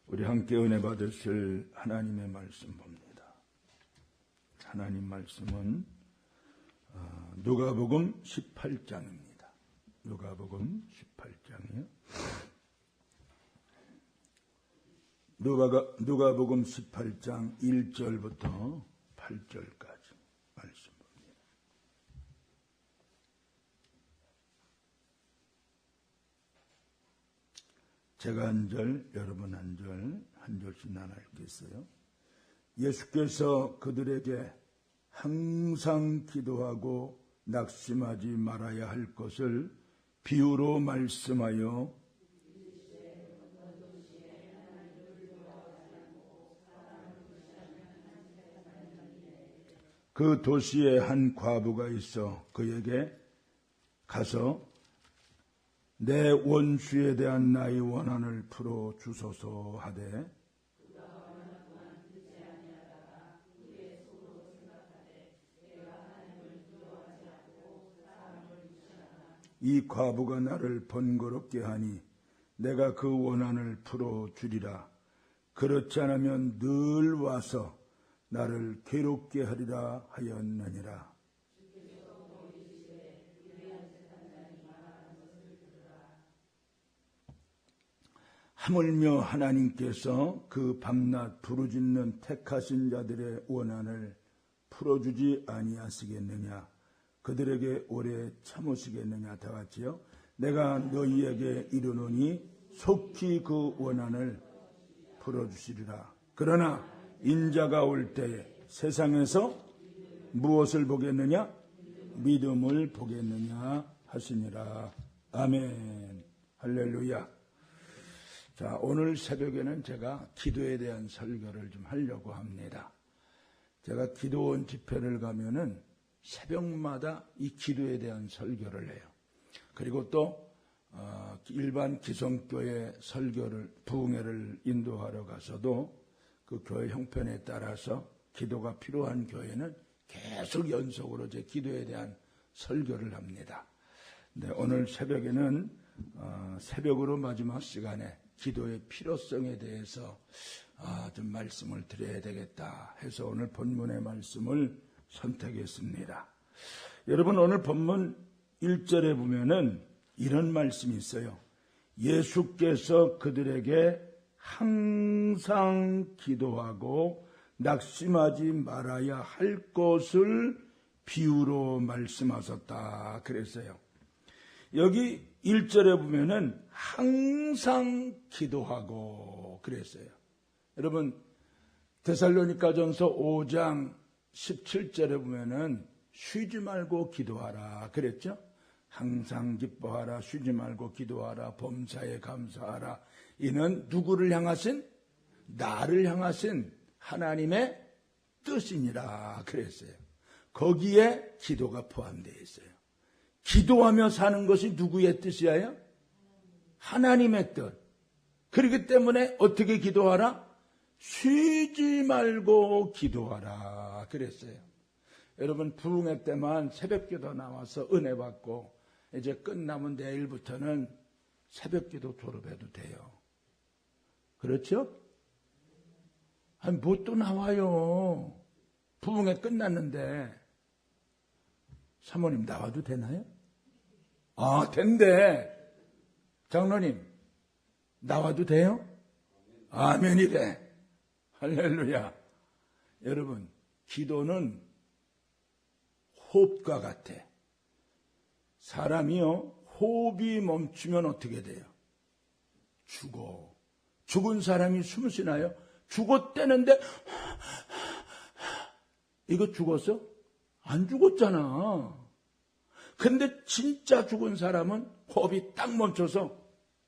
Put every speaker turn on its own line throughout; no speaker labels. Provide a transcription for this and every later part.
우리 함께 은혜 받으실 하나님의 말씀 봅니다. 하나님 말씀은 누가복음 18장입니다. 누가복음 18장이요. 누가복음 18장 1절부터 8절까지 말씀 봅니다. 제가 한 절, 여러분 한 절, 한 절씩 나눠 읽겠어요. 예수께서 그들에게 항상 기도하고 낙심하지 말아야 할 것을 비유로 말씀하여 그 도시에 한 과부가 있어 그에게 가서 내 원수에 대한 나의 원한을 풀어 주소서 하되 이 과부가 나를 번거롭게 하니 내가 그 원한을 풀어 주리라. 그렇지 않으면 늘 와서 나를 괴롭게 하리라 하였느니라. 하물며 하나님께서 그 밤낮 부르짖는 택하신 자들의 원한을 풀어주지 아니하시겠느냐. 그들에게 오래 참으시겠느냐. 다 같이요. 내가 너희에게 이르노니 속히 그 원한을 풀어주시리라. 그러나 인자가 올 때에 세상에서 무엇을 보겠느냐? 믿음을 보겠느냐 하시니라. 아멘. 할렐루야. 자, 오늘 새벽에는 제가 기도에 대한 설교를 좀 하려고 합니다. 제가 기도원 집회를 가면은 새벽마다 이 기도에 대한 설교를 해요. 그리고 또 일반 기성교회 설교를 부흥회를 인도하러 가서도 그 교회 형편에 따라서 기도가 필요한 교회는 계속 연속으로 제 기도에 대한 설교를 합니다. 네, 오늘 새벽에는 새벽으로 마지막 시간에 기도의 필요성에 대해서 좀 말씀을 드려야 되겠다 해서 오늘 본문의 말씀을 선택했습니다. 여러분, 오늘 본문 1절에 보면은 이런 말씀이 있어요. 예수께서 그들에게 항상 기도하고 낙심하지 말아야 할 것을 비유로 말씀하셨다 그랬어요. 여기 1절에 보면은 항상 기도하고 그랬어요. 여러분, 데살로니가전서 5장 17절에 보면은 쉬지 말고 기도하라 그랬죠? 항상 기뻐하라, 쉬지 말고 기도하라, 범사에 감사하라. 이는 누구를 향하신? 나를 향하신 하나님의 뜻이니라 그랬어요. 거기에 기도가 포함되어 있어요. 기도하며 사는 것이 누구의 뜻이에요? 하나님의 뜻. 그렇기 때문에 어떻게 기도하라? 쉬지 말고 기도하라 그랬어요. 여러분, 부흥회 때만 새벽기도 나와서 은혜 받고 이제 끝나면 내일부터는 새벽기도 졸업해도 돼요. 그렇죠? 아니, 뭐 또 나와요. 부흥회 끝났는데 사모님 나와도 되나요? 된대. 장로님 나와도 돼요? 아멘이래. 할렐루야. 여러분, 기도는 호흡과 같아. 사람이요, 호흡이 멈추면 어떻게 돼요? 죽어. 죽은 사람이 숨을 쉬나요? 죽었대는데 이거 죽었어? 안 죽었잖아. 근데 진짜 죽은 사람은 호흡이 딱 멈춰서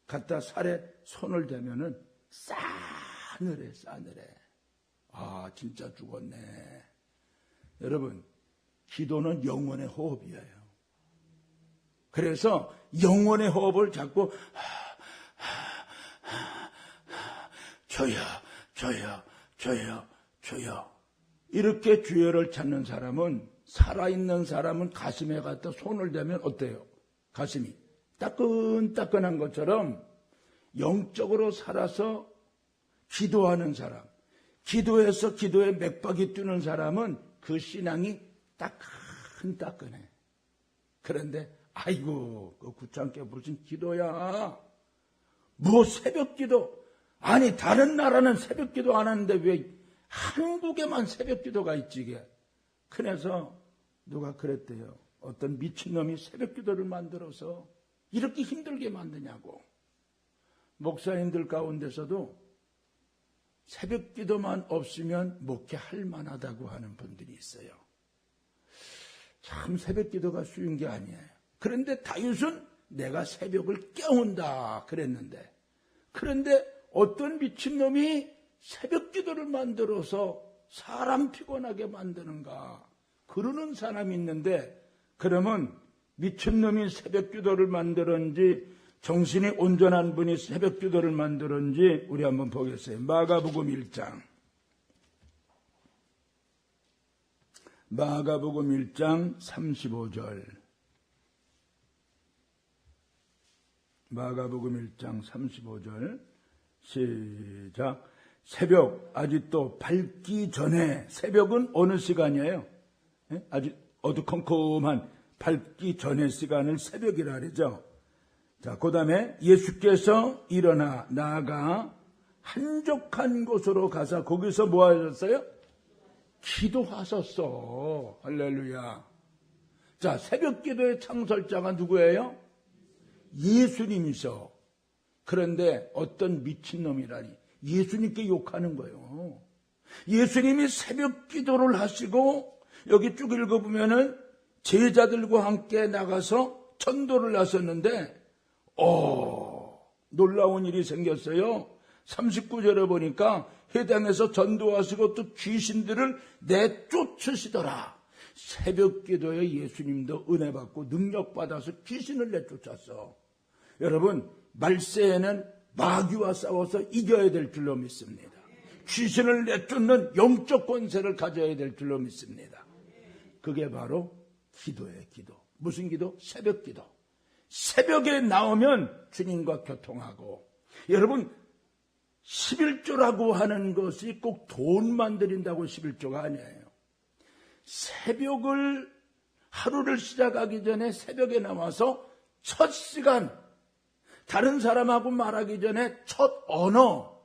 갖다 살에 손을 대면은 싸늘해. 진짜 죽었네. 여러분, 기도는 영혼의 호흡이에요. 그래서 영혼의 호흡을 자꾸 줘요. 이렇게 주여를 찾는 사람은, 살아있는 사람은 가슴에 갖다 손을 대면 어때요? 가슴이 따끈따끈한 것처럼 영적으로 살아서 기도하는 사람, 기도해서 기도에 맥박이 뛰는 사람은 그 신앙이 따끈따끈해. 그런데 아이고 그 구창께 무슨 기도야. 뭐 새벽기도. 아니 다른 나라는 새벽기도 안 하는데 왜 한국에만 새벽기도가 있지 이게. 그래서 누가 그랬대요. 어떤 미친놈이 새벽기도를 만들어서 이렇게 힘들게 만드냐고. 목사님들 가운데서도 새벽기도만 없으면 목회할 만하다고 하는 분들이 있어요. 참 새벽기도가 쉬운 게 아니에요. 그런데 다윗은 내가 새벽을 깨운다 그랬는데, 그런데 어떤 미친놈이 새벽기도를 만들어서 사람 피곤하게 만드는가 그러는 사람이 있는데, 그러면 미친놈이 새벽기도를 만들었는지 정신이 온전한 분이 새벽기도를 만들었는지 우리 한번 보겠어요. 마가복음 1장. 마가복음 1장 35절. 마가복음 1장 35절. 시작. 새벽, 아직도 밝기 전에, 새벽은 어느 시간이에요? 아직 어두컴컴한 밝기 전의 시간을 새벽이라 그러죠. 자, 그 다음에 예수께서 일어나 나아가 한적한 곳으로 가서 거기서 뭐 하셨어요? 기도하셨어. 할렐루야. 자, 새벽 기도의 창설자가 누구예요? 예수님이셔. 그런데 어떤 미친놈이라니 예수님께 욕하는 거예요. 예수님이 새벽 기도를 하시고 여기 쭉 읽어보면은 제자들과 함께 나가서 전도를 하셨는데 놀라운 일이 생겼어요. 39절에 보니까 해당에서 전도하시고 또 귀신들을 내쫓으시더라. 새벽 기도에 예수님도 은혜 받고 능력 받아서 귀신을 내쫓았어. 여러분, 말세에는 마귀와 싸워서 이겨야 될 줄로 믿습니다. 귀신을 내쫓는 영적 권세를 가져야 될 줄로 믿습니다. 그게 바로 기도예요. 기도. 무슨 기도? 새벽 기도. 새벽에 나오면 주님과 교통하고, 여러분 11조라고 하는 것이 꼭 돈만 드린다고 11조가 아니에요. 새벽을, 하루를 시작하기 전에 새벽에 나와서 첫 시간, 다른 사람하고 말하기 전에 첫 언어,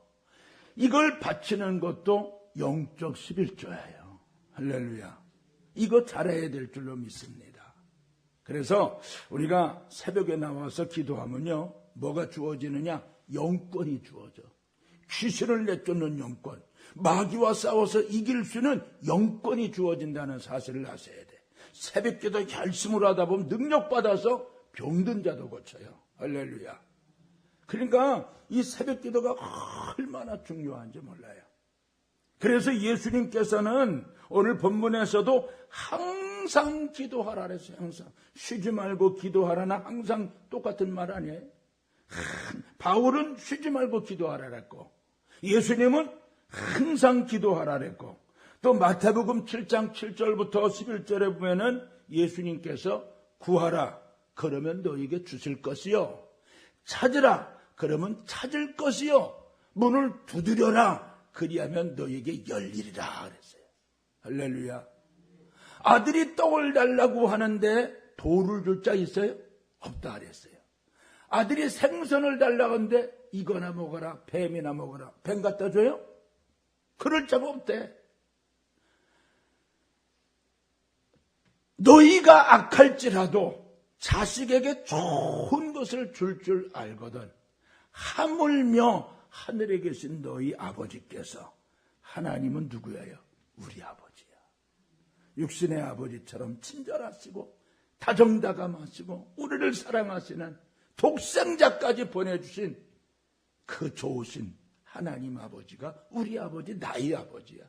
이걸 바치는 것도 영적 11조예요. 할렐루야. 이거 잘해야 될 줄로 믿습니다. 그래서 우리가 새벽에 나와서 기도하면요, 뭐가 주어지느냐? 영권이 주어져. 귀신을 내쫓는 영권, 마귀와 싸워서 이길 수 있는 영권이 주어진다는 사실을 아셔야 돼. 새벽 기도 열심으로 하다 보면 능력 받아서 병든 자도 고쳐요. 할렐루야. 그러니까 이 새벽 기도가 얼마나 중요한지 몰라요. 그래서 예수님께서는 오늘 본문에서도 항상 기도하라 그랬어요. 항상. 쉬지 말고 기도하라나 항상 똑같은 말 아니에요? 바울은 쉬지 말고 기도하라 그랬고, 예수님은 항상 기도하라 그랬고, 또 마태복음 7장 7절부터 11절에 보면은 예수님께서 구하라 그러면 너에게 주실 것이요, 찾으라 그러면 찾을 것이요, 문을 두드려라 그리하면 너에게 열리리라 그랬어요. 할렐루야. 아들이 떡을 달라고 하는데 돌을 줄 자 있어요? 없다 그랬어요. 아들이 생선을 달라고 하는데 이거나 먹어라, 뱀이나 먹어라, 뱀 갖다 줘요? 그럴 자가 없대. 너희가 악할지라도 자식에게 좋은 것을 줄 알거든. 하물며 하늘에 계신 너희 아버지께서, 하나님은 누구예요? 우리 아버지야. 육신의 아버지처럼 친절하시고 다정다감하시고 우리를 사랑하시는 독생자까지 보내주신 그 좋으신 하나님 아버지가 우리 아버지, 나의 아버지야.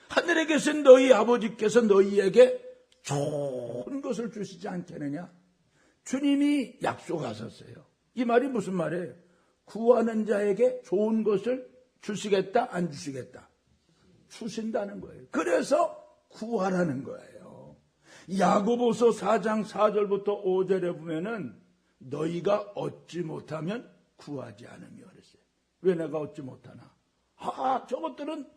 하늘에 계신 너희 아버지께서 너희에게 좋은 것을 주시지 않겠느냐? 주님이 약속하셨어요. 이 말이 무슨 말이에요? 구하는 자에게 좋은 것을 주시겠다, 안 주시겠다? 주신다는 거예요. 그래서 구하라는 거예요. 야고보서 4장 4절부터 5절에 보면은 너희가 얻지 못하면 구하지 않으며 그랬어요. 왜 내가 얻지 못하나? 저것들은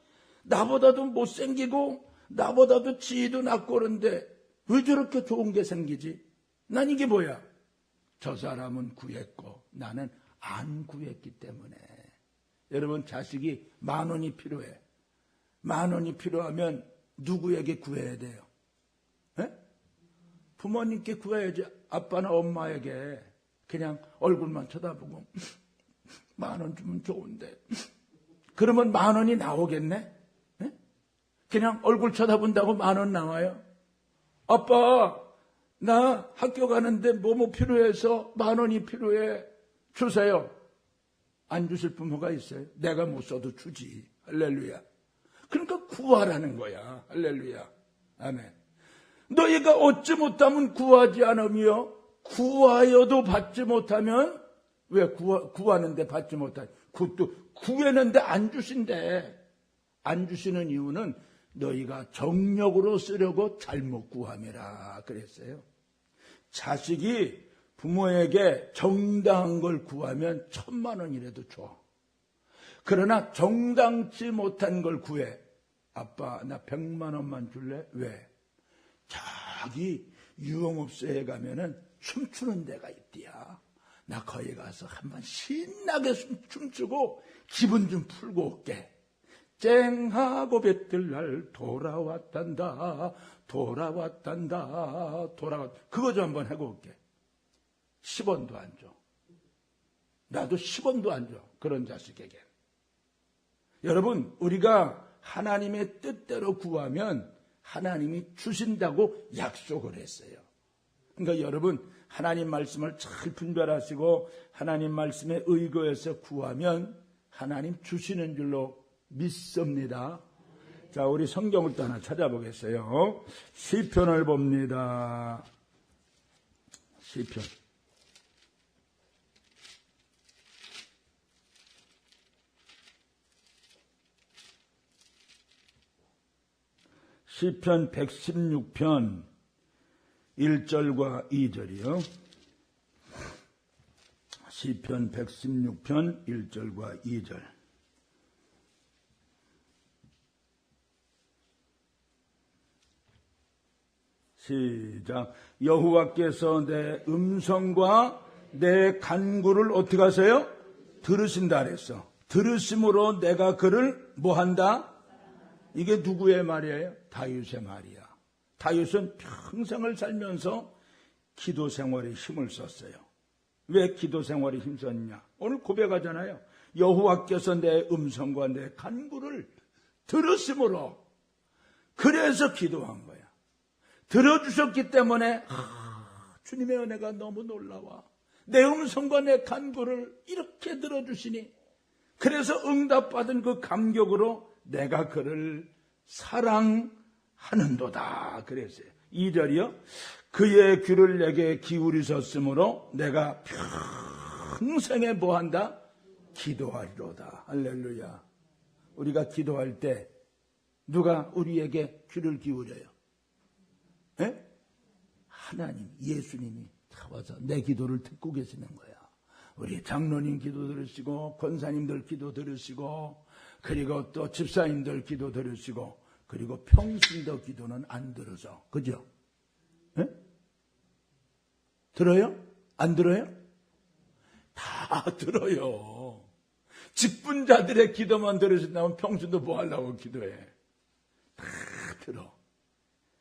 나보다도 못생기고 나보다도 지위도 낮고 그런데 왜 저렇게 좋은 게 생기지? 난 이게 뭐야? 저 사람은 구했고 나는 안 구했기 때문에. 여러분, 자식이 10,000원이 필요해. 10,000원이 필요하면 누구에게 구해야 돼요? 에? 부모님께 구해야지. 아빠나 엄마에게 그냥 얼굴만 쳐다보고 10,000원 주면 좋은데. 그러면 10,000원이 나오겠네? 에? 그냥 얼굴 쳐다본다고 10,000원 나와요? 아빠, 나 학교 가는데 뭐뭐 필요해서 10,000원이 필요해. 주세요. 안 주실 부모가 있어요? 내가 못 써도 주지. 할렐루야. 그러니까 구하라는 거야. 할렐루야. 아멘. 너희가 얻지 못하면 구하지 않으며 구하여도 받지 못하면 왜 구하는데 받지 못하냐? 그것도 구했는데 안 주신대. 안 주시는 이유는 너희가 정력으로 쓰려고 잘못 구함이라 그랬어요. 자식이 부모에게 정당한 걸 구하면 1,000,000원이라도 줘. 그러나 정당치 못한 걸 구해. 아빠, 나 100,000원만 줄래? 왜? 저기 유흥업소에 가면은 춤추는 데가 있디야. 나 거기 가서 한번 신나게 춤추고 기분 좀 풀고 올게. 쨍하고 뱃들날 돌아왔단다. 그거 좀 한번 하고 올게. 10원도 안 줘. 나도 10원도 안 줘. 그런 자식에게. 여러분, 우리가 하나님의 뜻대로 구하면 하나님이 주신다고 약속을 했어요. 그러니까 여러분, 하나님 말씀을 잘 분별하시고 하나님 말씀에 의거해서 구하면 하나님 주시는 줄로 믿습니다. 자, 우리 성경을 또 하나 찾아보겠어요. 시편을 봅니다. 시편. 시편 116편 1절과 2절이요. 시편 116편 1절과 2절. 시작. 여호와께서 내 음성과 내 간구를 어떻게 하세요? 들으신다 그랬어. 들으심으로 내가 그를 뭐한다? 이게 누구의 말이에요? 다윗의 말이야. 다윗은 평생을 살면서 기도 생활에 힘을 썼어요. 왜 기도 생활에 힘썼냐? 오늘 고백하잖아요. 여호와께서 내 음성과 내 간구를 들으심으로, 그래서 기도한 거야. 들어주셨기 때문에 주님의 은혜가 너무 놀라워. 내 음성과 내 간구를 이렇게 들어주시니, 그래서 응답받은 그 감격으로 내가 그를 사랑하는도다 그랬어요. 2절이요. 그의 귀를 내게 기울이셨으므로 내가 평생에 뭐한다? 기도하리로다. 할렐루야. 우리가 기도할 때 누가 우리에게 귀를 기울여요? 에? 하나님, 예수님이 다 와서 내 기도를 듣고 계시는 거야. 우리 장로님 기도 들으시고, 권사님들 기도 들으시고, 그리고 또 집사님들 기도 들으시고, 그리고 평신도 기도는 안 들어서. 그죠? 에? 들어요? 안 들어요? 다 들어요. 직분자들의 기도만 들으신다면 평신도 뭐 하려고 기도해? 다 들어.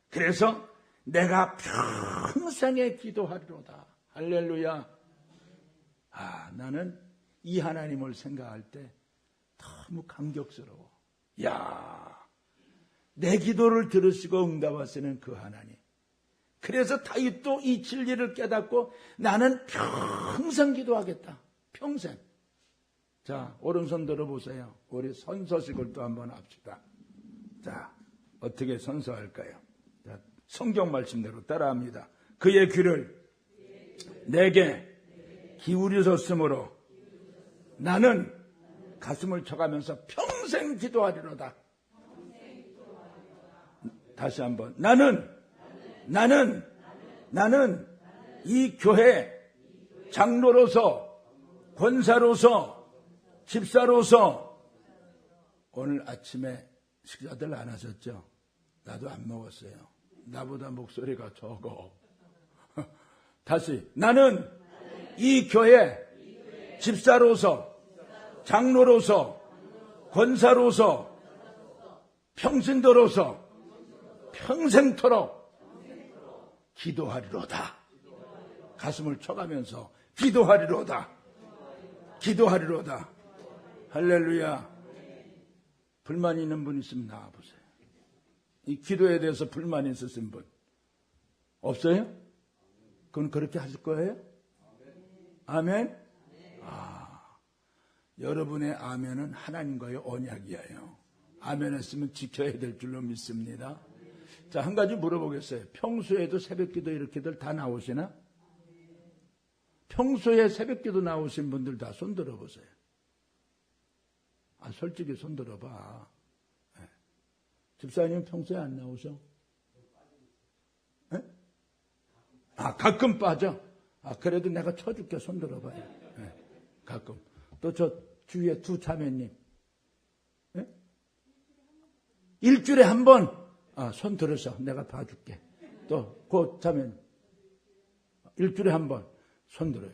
그래서 내가 평생에 기도하리로다. 할렐루야. 나는 이 하나님을 생각할 때 너무 감격스러워. 내 기도를 들으시고 응답하시는 그 하나님. 그래서 다윗도 이 진리를 깨닫고 나는 평생 기도하겠다. 평생. 자, 오른손 들어보세요. 우리 선서식을 또 한번 합시다. 자, 어떻게 선서할까요? 자, 성경 말씀대로 따라합니다. 그의 귀를 내게 기울이셨으므로 나는 가슴을 쳐가면서 평생 기도하리로다. 다시 한번. 나는 이 교회 장로로서, 권사로서, 집사로서 오늘 아침에 식사들 안 하셨죠? 나도 안 먹었어요. 나보다 목소리가 적어. 다시. 나는 이 교회 집사로서, 장로로서, 권사로서, 평신도로서 평생토록 기도하리로다. 가슴을 쳐가면서 기도하리로다. 기도하리로다. 할렐루야. 불만 있는 분 있으면 나와보세요. 이 기도에 대해서 불만 있으신 분 없어요? 그건 그렇게 하실 거예요? 아멘? 여러분의 아멘은 하나님과의 언약이에요. 아멘 했으면 지켜야 될 줄로 믿습니다. 자, 한 가지 물어보겠어요. 평소에도 새벽기도 이렇게들 다 나오시나? 평소에 새벽기도 나오신 분들 다 손 들어보세요. 솔직히 손 들어봐. 네. 집사님 평소에 안 나오셔? 네? 가끔 빠져? 그래도 내가 쳐줄게. 손 들어봐요. 네. 가끔. 또 저 주위에 두 자매님. 네? 일주일에 한 번. 손 들어서 내가 봐줄게. 또 그 자매님. 일주일에 한 번. 손 들어요.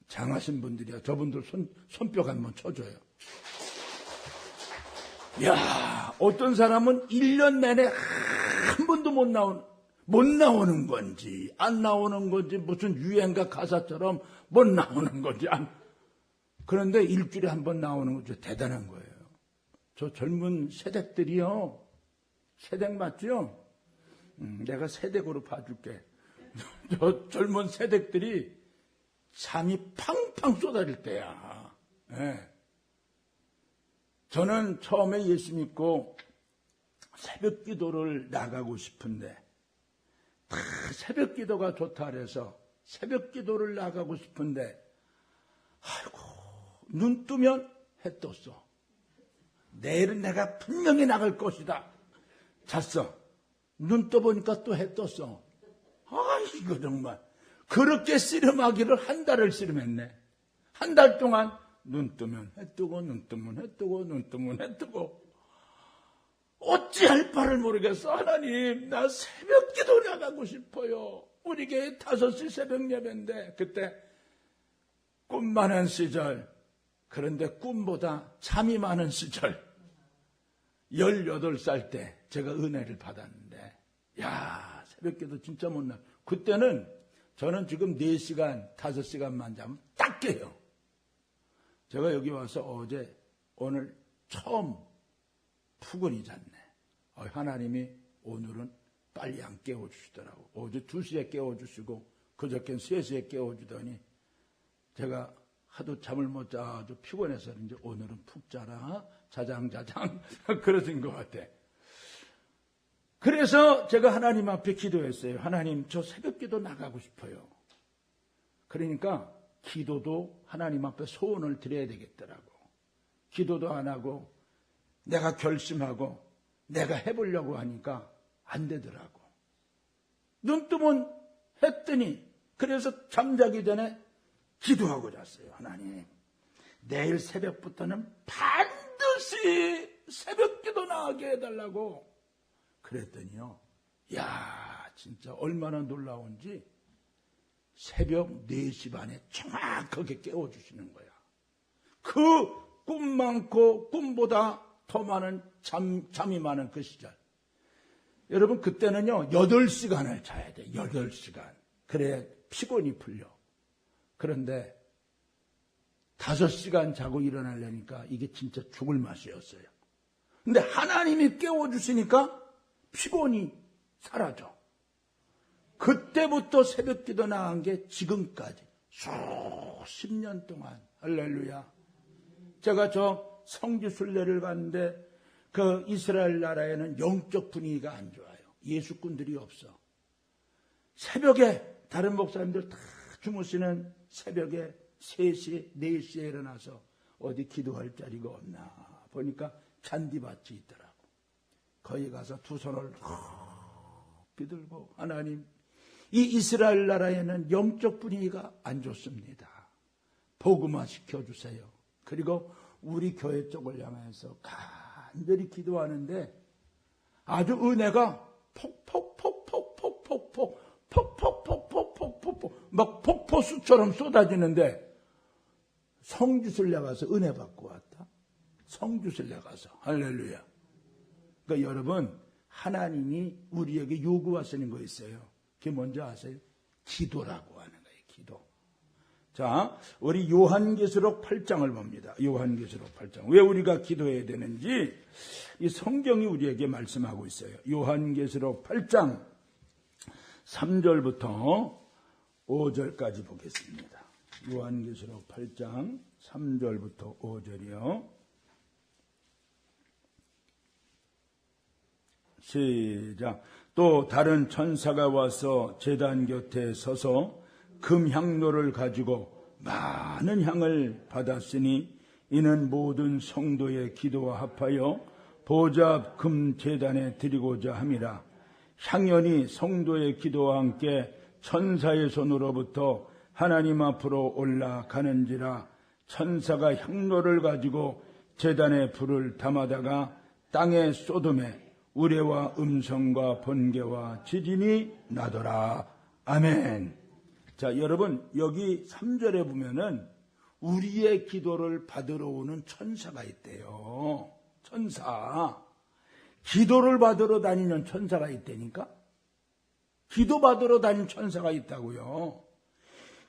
장하신 분들이야. 저분들 손뼉 한번 쳐줘요. 야, 어떤 사람은 1년 내내 한 번도 못 나오는 건지, 안 나오는 건지, 무슨 유행가 가사처럼 못 나오는 건지, 그런데 일주일에 한 번 나오는 건 좀 대단한 거예요. 저 젊은 세댁들이요. 세댁 맞죠? 내가 세댁으로 봐줄게. 저 젊은 세댁들이 잠이 팡팡 쏟아질 때야. 네. 저는 처음에 예수 믿고 새벽 기도를 나가고 싶은데 다 새벽 기도가 좋다 그래서 새벽 기도를 나가고 싶은데 아이고 눈 뜨면 해 떴어. 내일은 내가 분명히 나갈 것이다. 잤어. 눈 떠보니까 또 해 떴어. 이거 정말 그렇게 씨름하기를 한 달을 씨름했네. 한 달 동안 눈 뜨면 해 뜨고 눈 뜨면 해 뜨고 눈 뜨면 해 뜨고 어찌할 바를 모르겠어. 하나님 나 새벽 기도 나가고 싶어요. 우리 교회 5시 새벽 예배인데 그때 꿈 많은 시절 그런데 꿈보다 잠이 많은 시절 18살 때 제가 은혜를 받았는데 야 새벽 기도 진짜 못 나. 그때는 저는 지금 4시간 5시간만 자면 딱 깨요. 제가 여기 와서 오늘 처음 푸근히 잤네. 하나님이 오늘은 빨리 안 깨워주시더라고. 어제 2시에 깨워주시고 그저께는 3시에 깨워주더니 제가 하도 잠을 못 자도 피곤해서 이제 오늘은 푹 자라. 자장자장 그러신 것 같아. 그래서 제가 하나님 앞에 기도했어요. 하나님 저 새벽 기도 나가고 싶어요. 그러니까 기도도 하나님 앞에 소원을 드려야 되겠더라고. 기도도 안 하고 내가 결심하고 내가 해보려고 하니까 안 되더라고. 눈 뜨면 했더니 그래서 잠자기 전에 기도하고 잤어요. 하나님 내일 새벽부터는 반드시 새벽 기도 나가게 해달라고. 그랬더니요. 야 진짜 얼마나 놀라운지 새벽 4시 반에 정확하게 깨워주시는 거야. 그 꿈 많고 꿈보다 더 많은 잠이 많은 그 시절. 여러분 그때는요 8시간을 자야 돼. 8시간. 그래야 피곤이 풀려. 그런데 5시간 자고 일어나려니까 이게 진짜 죽을 맛이었어요. 근데 하나님이 깨워주시니까 피곤이 사라져. 그때부터 새벽 기도 나간 게 지금까지 수십 년 동안. 할렐루야. 제가 저 성지 순례를 갔는데 그 이스라엘 나라에는 영적 분위기가 안 좋아요. 예수꾼들이 없어. 새벽에 다른 목사님들 다 주무시는 새벽에 3시, 4시에 일어나서 어디 기도할 자리가 없나 보니까 잔디밭이 있더라고. 거기 가서 두 손을 비들고 하나님 이 이스라엘 나라에는 영적 분위기가 안 좋습니다. 복음화 시켜주세요. 그리고 우리 교회 쪽을 향해서 간절히 기도하는데 아주 은혜가 막 폭포수처럼 쏟아지는데 성주순례 가서 은혜 받고 왔다. 성주순례 가서. 할렐루야. 그러니까 여러분, 하나님이 우리에게 요구하시는 거 있어요. 그게 뭔지 아세요? 기도라고 하는 거예요. 기도. 자, 우리 요한계시록 8장을 봅니다. 요한계시록 8장. 왜 우리가 기도해야 되는지 이 성경이 우리에게 말씀하고 있어요. 요한계시록 8장 3절부터 5절까지 보겠습니다. 요한계시록 8장 3절부터 5절이요. 시작. 또 다른 천사가 와서 제단 곁에 서서 금향로를 가지고 많은 향을 받았으니 이는 모든 성도의 기도와 합하여 보좌 앞 금 제단에 드리고자 함이라. 향연이 성도의 기도와 함께 천사의 손으로부터 하나님 앞으로 올라가는지라. 천사가 향로를 가지고 제단에 불을 담아다가 땅에 쏟음에 우레와 음성과 번개와 지진이 나더라. 아멘. 자, 여러분, 여기 3절에 보면은 우리의 기도를 받으러 오는 천사가 있대요. 천사. 기도를 받으러 다니는 천사가 있다니까? 기도 받으러 다니는 천사가 있다고요.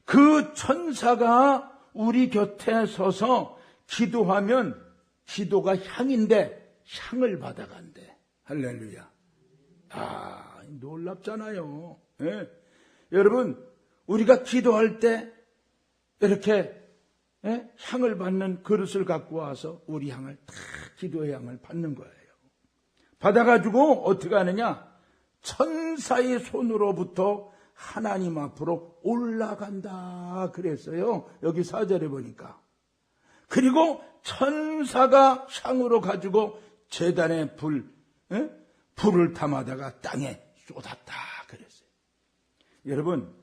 그 천사가 우리 곁에 서서 기도하면 기도가 향인데 향을 받아간대. 할렐루야. 아, 놀랍잖아요. 예? 여러분, 우리가 기도할 때 이렇게 향을 받는 그릇을 갖고 와서 우리 향을 다 기도의 향을 받는 거예요. 받아가지고 어떻게 하느냐? 천사의 손으로부터 하나님 앞으로 올라간다 그랬어요. 여기 4절에 보니까. 그리고 천사가 향으로 가지고 제단에 불을 담아다가 땅에 쏟았다 그랬어요. 여러분,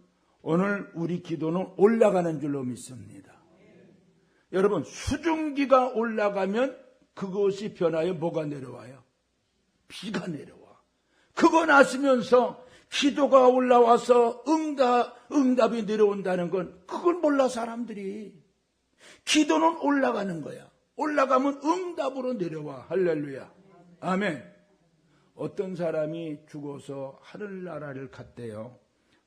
오늘 우리 기도는 올라가는 줄로 믿습니다. 여러분, 수증기가 올라가면 그것이 변하여 뭐가 내려와요? 비가 내려와. 그거 나시면서 기도가 올라와서 응답이 내려온다는 건 그걸 몰라 사람들이. 기도는 올라가는 거야. 올라가면 응답으로 내려와. 할렐루야. 아멘. 어떤 사람이 죽어서 하늘나라를 갔대요.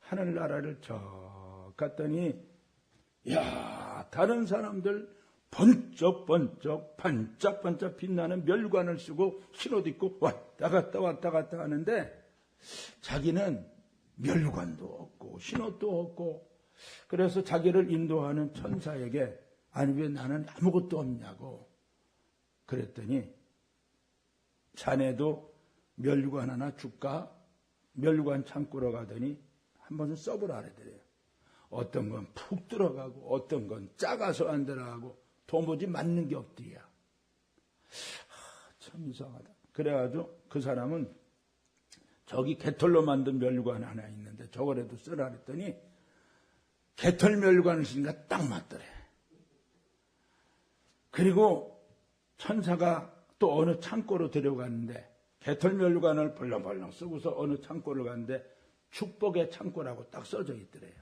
하늘나라를 저 갔더니 야, 다른 사람들 번쩍번쩍 반짝반짝 빛나는 멸관을 쓰고 신옷 입고 왔다 갔다 하는데 자기는 멸관도 없고 신옷도 없고 그래서 자기를 인도하는 천사에게 아니 왜 나는 아무것도 없냐고 그랬더니 자네도 멸관 하나 줄까? 멸관 창고로 가더니 한 번은 써보라 그러더래요. 어떤 건 푹 들어가고 어떤 건 작아서 안 들어가고 도무지 맞는 게 없더야. 참 이상하다. 그래가지고 그 사람은 저기 개털로 만든 멸관 하나 있는데 저거라도 쓰라 그랬더니 개털 멸관을 쓰니까 딱 맞더래. 그리고 천사가 또 어느 창고로 데려갔는데 개털 멸관을 벌렁벌렁 쓰고서 어느 창고를 갔는데 축복의 창고라고 딱 써져 있더래요.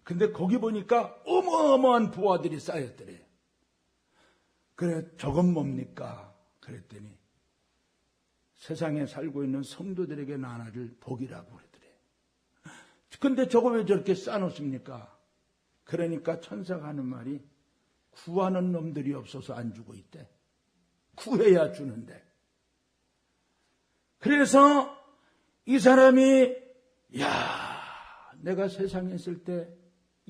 근데 거기 보니까 어마어마한 부하들이 쌓였더래요. 그래, 저건 뭡니까? 그랬더니 세상에 살고 있는 성도들에게 나눠줄 복이라고 그러더래요. 근데 저거 왜 저렇게 쌓아놓습니까? 그러니까 천사가 하는 말이 구하는 놈들이 없어서 안 주고 있대. 구해야 주는데. 그래서 이 사람이 야, 내가 세상에 있을 때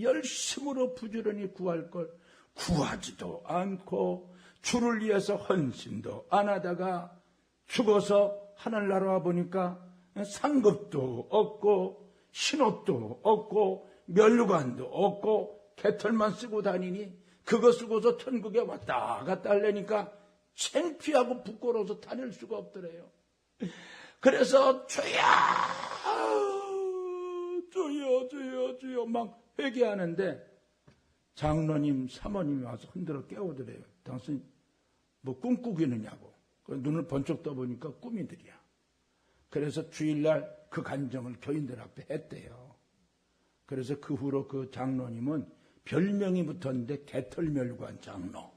열심으로 부지런히 구할 걸 구하지도 않고 주를 위해서 헌신도 안 하다가 죽어서 하늘나라 와 보니까 상급도 없고 신옷도 없고 멸관도 없고 개털만 쓰고 다니니 그거 쓰고서 천국에 왔다 갔다 하려니까 창피하고 부끄러워서 다닐 수가 없더래요. 그래서 주여 막 회개하는데 장로님 사모님이 와서 흔들어 깨우더래요. 당신 뭐 꿈꾸기느냐고. 눈을 번쩍 떠보니까 꿈이들이야. 그래서 주일날 그 간증을 교인들 앞에 했대요. 그래서 그 후로 그 장로님은 별명이 붙었는데 개털멸관 장로.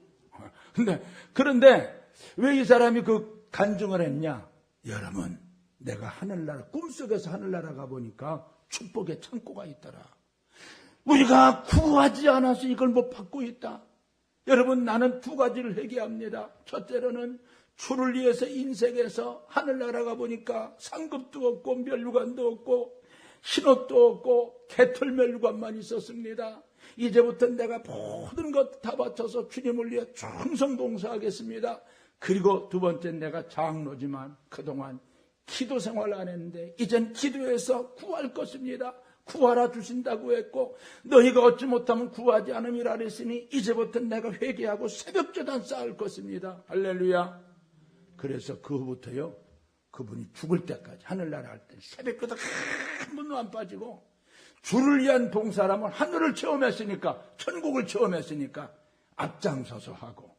그런데 왜 이 사람이 그 간증을 했냐? 여러분, 내가 하늘나라, 꿈속에서 하늘나라 가보니까 축복의 창고가 있더라. 우리가 구하지 않아서 이걸 못 받고 있다. 여러분, 나는 두 가지를 회개합니다. 첫째로는 주를 위해서 인생에서 하늘나라 가보니까 상급도 없고 면류관도 없고 신옷도 없고 개털면류관만 있었습니다. 이제부터 내가 모든 것 다 바쳐서 주님을 위해 충성봉사하겠습니다. 그리고 두 번째, 내가 장로지만 그동안 기도 생활 안 했는데 이젠 기도해서 구할 것입니다. 구하라 주신다고 했고 너희가 얻지 못하면 구하지 않음이라 그랬으니 이제부터 내가 회개하고 새벽제단 쌓을 것입니다. 할렐루야. 그래서 그 후부터요, 그분이 죽을 때까지 하늘나라 할 때 새벽제단 한 번도 안 빠지고 주를 위한 봉사라면 하늘을 체험했으니까, 천국을 체험했으니까 앞장서서 하고,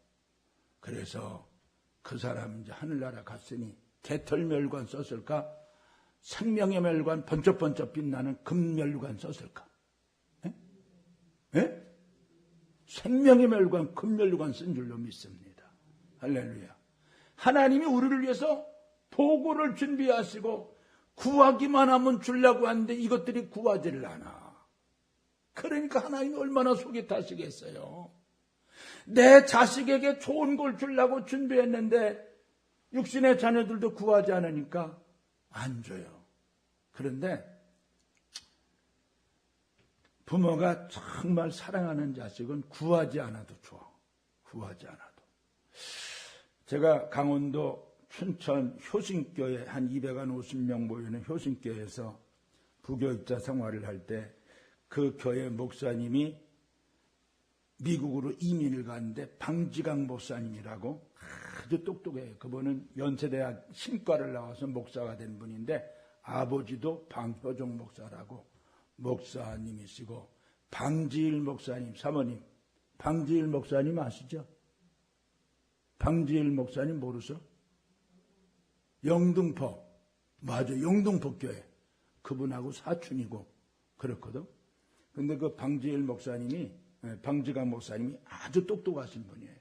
그래서 그 사람 이제 하늘나라 갔으니 개털멸관 썼을까? 생명의 멸관, 번쩍번쩍 빛나는 금멸관 썼을까? 에? 에? 생명의 멸관, 금멸관 쓴 줄로 믿습니다. 할렐루야. 하나님이 우리를 위해서 보고를 준비하시고 구하기만 하면 주려고 하는데 이것들이 구하지를 않아. 그러니까 하나님이 얼마나 속이 타시겠어요. 내 자식에게 좋은 걸 주려고 준비했는데 육신의 자녀들도 구하지 않으니까 안 줘요. 그런데 부모가 정말 사랑하는 자식은 구하지 않아도 줘. 구하지 않아도. 제가 강원도 춘천 효신교회 한 250명 모이는 효신교회에서 부교육자 생활을 할 때 그 교회 목사님이 미국으로 이민을 갔는데 방지강 목사님이라고 아주 똑똑해요. 그분은 연세대학 신과를 나와서 목사가 된 분인데 아버지도 방효종 목사라고 목사님이시고 방지일 목사님 사모님, 방지일 목사님 아시죠? 방지일 목사님 모르죠? 영등포, 맞아, 영등포 교회. 그분하고 사촌이고 그렇거든. 근데 그 방지일 목사님이, 방지강 목사님이 아주 똑똑하신 분이에요.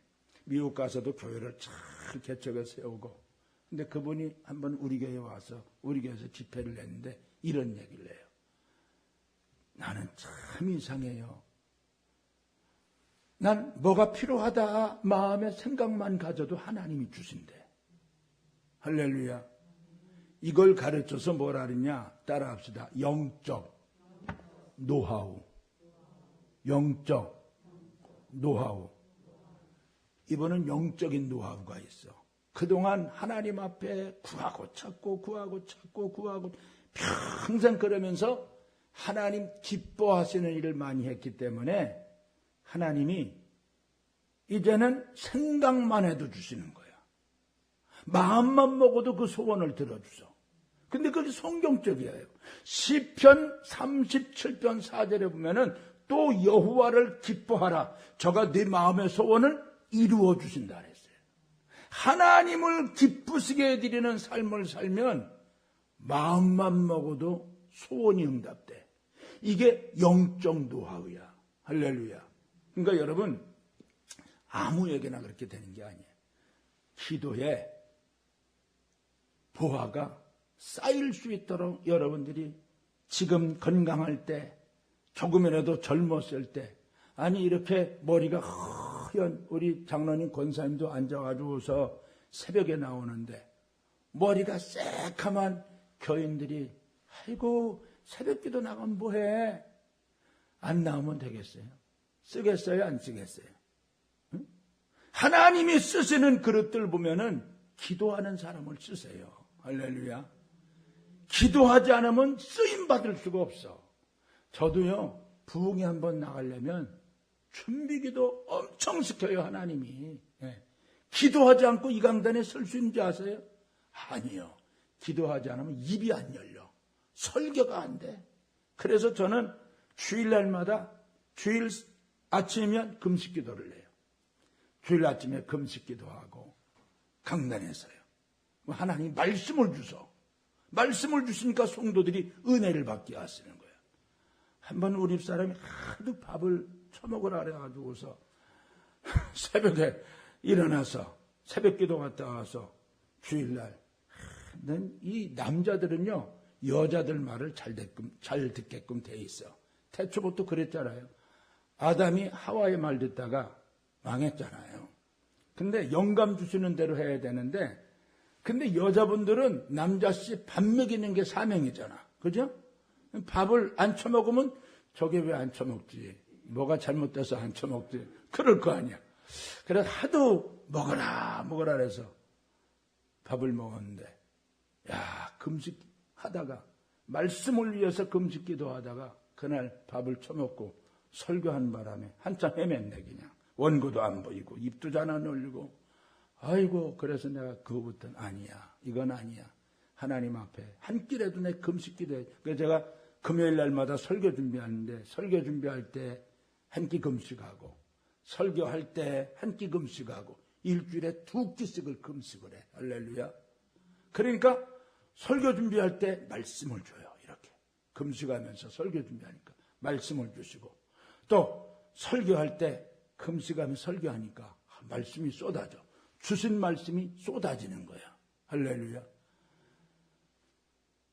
미국 가서도 교회를 잘 개척해 세우고. 근데 그분이 한번 우리 교회에 와서 우리 교회에서 집회를 했는데 이런 얘기를 해요. 나는 참 이상해요. 난 뭐가 필요하다 마음의 생각만 가져도 하나님이 주신대. 할렐루야. 이걸 가르쳐서 뭐라 그러냐? 따라합시다. 영적 노하우. 영적 노하우. 이번은 영적인 노하우가 있어. 그동안 하나님 앞에 구하고 찾고 구하고 찾고 구하고 평생 그러면서 하나님 기뻐하시는 일을 많이 했기 때문에 하나님이 이제는 생각만 해도 주시는 거야. 마음만 먹어도 그 소원을 들어주죠. 근데 그게 성경적이에요. 시편 37편 4절에 보면은 또 여호와를 기뻐하라. 저가 네 마음의 소원을 이루어 주신다 그랬어요. 하나님을 기쁘시게 해드리는 삶을 살면 마음만 먹어도 소원이 응답돼. 이게 영적 노하우야. 할렐루야. 그러니까 여러분, 아무에게나 그렇게 되는 게 아니에요. 기도에 보화가 쌓일 수 있도록 여러분들이 지금 건강할 때, 조금이라도 젊었을 때, 아니 이렇게 머리가 허연 우리 장로님 권사님도 앉아가지고서 새벽에 나오는데 머리가 새카만 교인들이 아이고 새벽기도 나가면 뭐해? 안 나오면 되겠어요? 쓰겠어요? 안 쓰겠어요? 응? 하나님이 쓰시는 그릇들 보면은 기도하는 사람을 쓰세요. 할렐루야. 기도하지 않으면 쓰임받을 수가 없어. 저도요, 부흥회 한번 나가려면 준비기도 엄청 시켜요, 하나님이. 예. 기도하지 않고 이 강단에 설 수 있는지 아세요? 아니요. 기도하지 않으면 입이 안 열려. 설교가 안 돼. 그래서 저는 주일날마다 주일 아침이면 금식 기도를 해요. 주일 아침에 금식 기도하고 강단에 서요. 하나님 말씀을 주소. 말씀을 주시니까 성도들이 은혜를 받게 하시는 거예요. 한번 우리 집사람이 하도 밥을 처먹으라 그래가지고서 새벽에 일어나서 새벽기도 갔다 와서 주일날 이 남자들은요 여자들 말을 잘 듣게끔 돼 있어. 태초부터 그랬잖아요. 아담이 하와의 말 듣다가 망했잖아요. 근데 영감 주시는 대로 해야 되는데, 근데 여자분들은 남자씨 밥 먹이는 게 사명이잖아. 그죠? 밥을 안 처먹으면 저게 왜 안 처먹지? 뭐가 잘못돼서 안 처먹지? 그럴 거 아니야. 그래서 하도 먹어라 그래서 밥을 먹었는데, 야, 금식하다가 말씀을 위해서 금식기도 하다가 그날 밥을 처먹고 설교한 바람에 한참 헤맸네. 그냥 원고도 안 보이고 입도 잘 안 올리고, 아이고, 그래서 내가 그거부터는 아니야, 이건 아니야. 하나님 앞에 한 끼라도 내 금식기도 해. 그래서 제가 금요일 날마다 설교 준비하는데, 설교 준비할 때 한 끼 금식하고 설교할 때 한 끼 금식하고 일주일에 2끼씩을 금식을 해. 할렐루야. 그러니까 설교 준비할 때 말씀을 줘요. 이렇게 금식하면서 설교 준비하니까 말씀을 주시고, 또 설교할 때 금식하면 설교하니까 말씀이 쏟아져. 주신 말씀이 쏟아지는 거야. 할렐루야.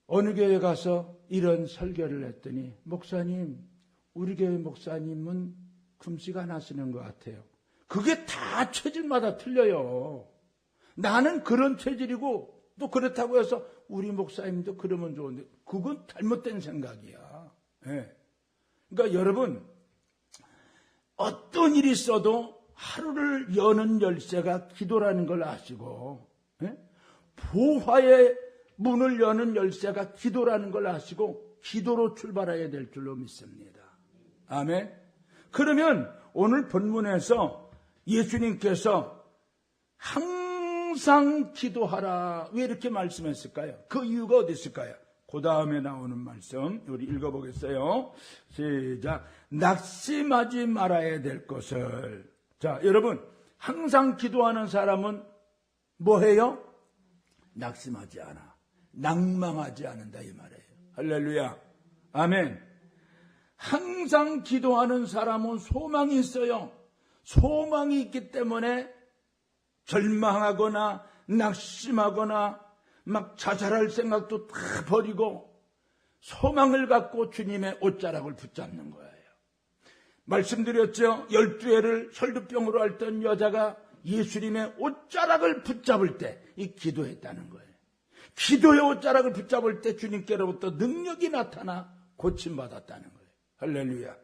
어느 교회 가서 이런 설교를 했더니, 목사님, 우리 교회 목사님은 금식 안 하시는 것 같아요. 그게 다 체질마다 틀려요. 나는 그런 체질이고 또 그렇다고 해서 우리 목사님도 그러면 좋은데, 그건 잘못된 생각이야. 네. 그러니까 여러분, 어떤 일이 있어도 하루를 여는 열쇠가 기도라는 걸 아시고, 네? 보화의 문을 여는 열쇠가 기도라는 걸 아시고 기도로 출발해야 될 줄로 믿습니다. 아멘. 그러면 오늘 본문에서 예수님께서 항상 기도하라, 왜 이렇게 말씀했을까요? 그 이유가 어디 있을까요? 그 다음에 나오는 말씀 우리 읽어보겠어요. 시작. 낙심하지 말아야 될 것을. 자, 여러분, 항상 기도하는 사람은 뭐 해요? 낙심하지 않아. 낭망하지 않는다, 이 말이에요. 할렐루야. 아멘. 항상 기도하는 사람은 소망이 있어요. 소망이 있기 때문에 절망하거나 낙심하거나 막 자살할 생각도 다 버리고 소망을 갖고 주님의 옷자락을 붙잡는 거예요. 말씀드렸죠. 12회를 혈루병으로 앓던 여자가 예수님의 옷자락을 붙잡을 때 이 기도했다는 거예요. 기도의 옷자락을 붙잡을 때 주님께로부터 능력이 나타나 고침받았다는 거예요. 할렐루야.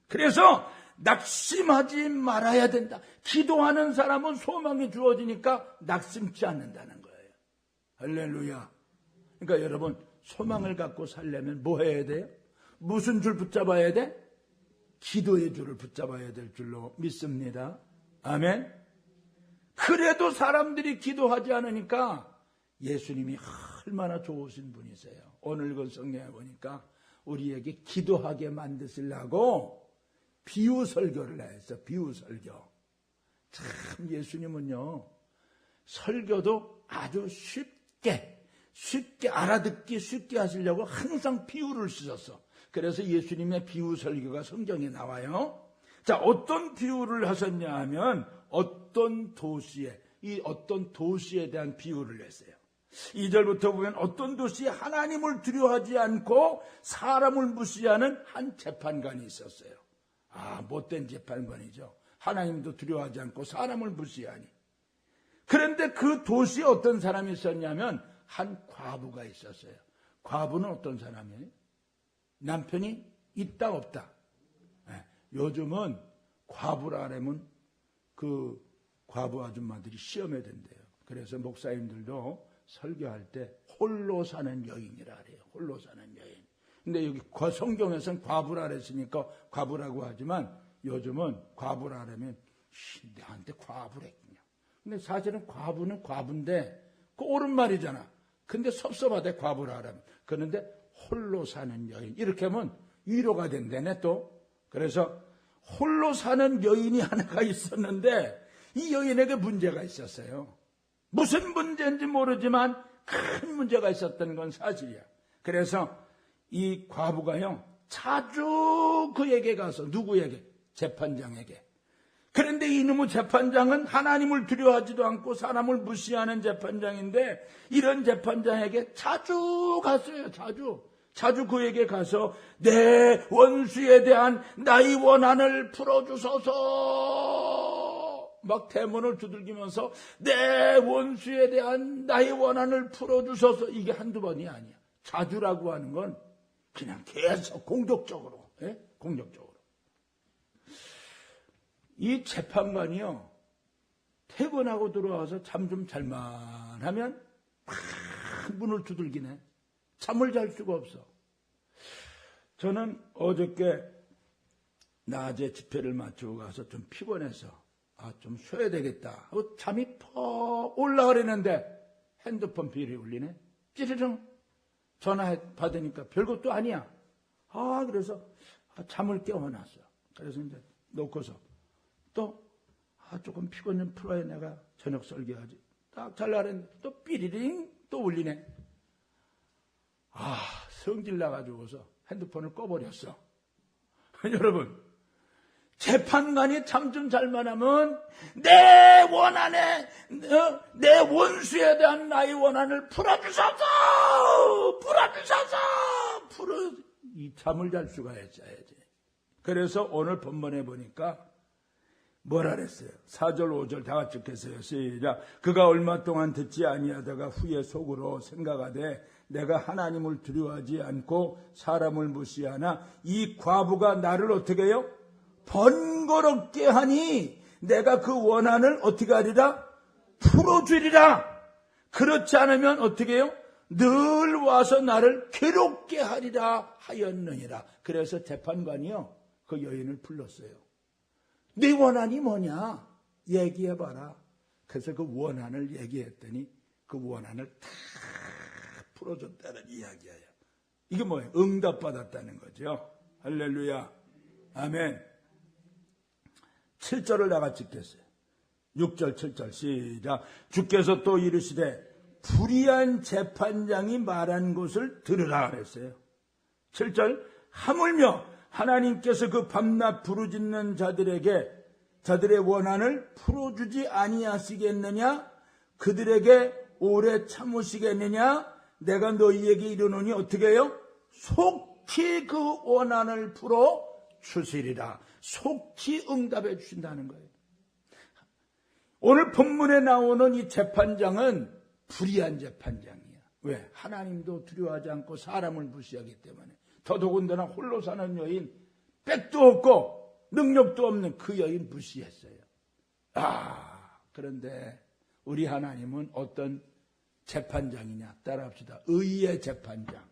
그래서 낙심하지 말아야 된다. 기도하는 사람은 소망이 주어지니까 낙심치 않는다는 거예요. 할렐루야. 그러니까 여러분, 소망을 갖고 살려면 뭐 해야 돼요? 무슨 줄 붙잡아야 돼? 기도의 줄을 붙잡아야 될 줄로 믿습니다. 아멘. 그래도 사람들이 기도하지 않으니까 예수님이 얼마나 좋으신 분이세요. 오늘 그 성경에 보니까 우리에게 기도하게 만드시려고 비유설교를 했어. 비유설교. 참 예수님은요, 설교도 아주 쉽게 알아듣기 쉽게 하시려고 항상 비유를 쓰셨어. 그래서 예수님의 비유설교가 성경에 나와요. 자, 어떤 비유를 하셨냐 하면 어떤 도시에 대한 비유를 했어요. 2절부터 보면 어떤 도시에 하나님을 두려워하지 않고 사람을 무시하는 한 재판관이 있었어요. 못된 재판관이죠. 하나님도 두려워하지 않고 사람을 무시하니. 그런데 그 도시에 어떤 사람이 있었냐면 한 과부가 있었어요. 과부는 어떤 사람이에요? 남편이 있다 없다. 요즘은 과부라 하면 그 과부 아줌마들이 시험에 된대요. 그래서 목사님들도 설교할 때 홀로 사는 여인이라 그래요. 홀로 사는 여인. 근데 여기 성경에서는 과부라 그랬으니까 과부라고 하지만 요즘은 과부라 그러면 내한테 과부랬군요. 근데 사실은 과부는 과부인데 그 옳은 말이잖아. 근데 섭섭하대, 과부라 그러면. 그런데 홀로 사는 여인, 이렇게 하면 위로가 된다네 또. 그래서 홀로 사는 여인이 하나가 있었는데 이 여인에게 문제가 있었어요. 무슨 문제인지 모르지만 큰 문제가 있었던 건 사실이야. 그래서 이 과부가요, 자주 그에게 가서, 누구에게? 재판장에게. 그런데 이놈의 재판장은 하나님을 두려워하지도 않고 사람을 무시하는 재판장인데, 이런 재판장에게 자주 갔어요. 자주 그에게 가서 내 원수에 대한 나의 원한을 풀어주소서, 막 대문을 두들기면서 내 원수에 대한 나의 원한을 풀어주소서. 이게 한두 번이 아니야. 자주라고 하는 건 그냥 계속 공격적으로, 공격적으로. 이 재판관이요, 퇴근하고 들어와서 잠 좀 잘만 하면 막 문을 두들기네. 잠을 잘 수가 없어. 저는 어저께 낮에 집회를 마치고 가서 좀 피곤해서 좀 쉬어야 되겠다 하고 잠이 퍽 올라가려는데 핸드폰 비리 울리네. 찌르릉. 전화 받으니까 별것도 아니야. 그래서 잠을 깨워놨어. 그래서 이제 놓고서 또 조금 피곤 좀 풀어야 내가 저녁 설교하지. 딱 잘라랬는데 또 삐리링 또 울리네. 성질 나가지고서 핸드폰을 꺼버렸어. 여러분, 재판관이 참 좀 잘만 하면 내 원한에, 내 원수에 대한 나의 원한을 풀어주소서! 이 잠을 잘 수가 있어야지. 그래서 오늘 본문에 보니까 뭐라 그랬어요? 4절 5절 다 같이 읽겠어요. 시작. 그가 얼마 동안 듣지 아니하다가 후에 속으로 생각하되 내가 하나님을 두려워하지 않고 사람을 무시하나 이 과부가 나를 어떻게 해요? 번거롭게 하니 내가 그 원한을 어떻게 하리라? 풀어주리라. 그렇지 않으면 어떻게 해요? 늘 와서 나를 괴롭게 하리라 하였느니라. 그래서 재판관이요, 그 여인을 불렀어요. 네 원한이 뭐냐? 얘기해봐라. 그래서 그 원한을 얘기했더니 그 원한을 다 풀어줬다는 이야기예요. 이게 뭐예요? 응답받았다는 거죠. 할렐루야. 아멘. 7절을 다 같이 읽겠어요. 6절 7절 시작. 주께서 또 이르시되 불의한 재판장이 말한 것을 들으라 그랬어요. 7절. 하물며 하나님께서 그 밤낮 부르짖는 자들에게 자들의 원한을 풀어주지 아니하시겠느냐? 그들에게 오래 참으시겠느냐? 내가 너희에게 이르노니 어떻게 해요? 속히 그 원한을 풀어 주시리라. 속히 응답해 주신다는 거예요. 오늘 본문에 나오는 이 재판장은 불의한 재판장이야. 왜? 하나님도 두려워하지 않고 사람을 무시하기 때문에. 더더군다나 홀로 사는 여인, 백도 없고 능력도 없는 그 여인 무시했어요. 그런데 우리 하나님은 어떤 재판장이냐? 따라합시다. 의의 재판장.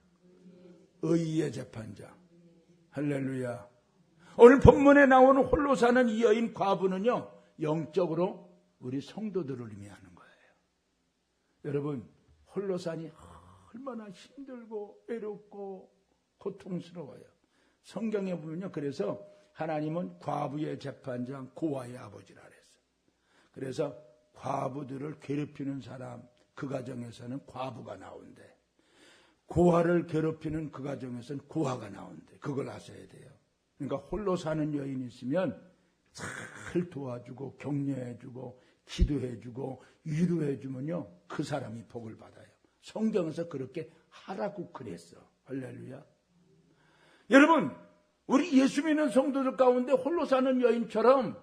의의 재판장. 할렐루야. 오늘 본문에 나오는 홀로 사는 이 여인 과부는요, 영적으로 우리 성도들을 의미하는 거예요. 여러분, 홀로 사니 얼마나 힘들고 외롭고 고통스러워요. 성경에 보면요, 그래서 하나님은 과부의 재판장, 고아의 아버지라 그랬어요. 그래서 과부들을 괴롭히는 사람, 그 가정에서는 과부가 나온대. 고아를 괴롭히는 그 가정에서는 고아가 나온대. 그걸 아셔야 돼요. 그러니까 홀로 사는 여인이 있으면 잘 도와주고 격려해주고 기도해주고 위로해주면요, 그 사람이 복을 받아요. 성경에서 그렇게 하라고 그랬어. 할렐루야. 여러분, 우리 예수 믿는 성도들 가운데 홀로 사는 여인처럼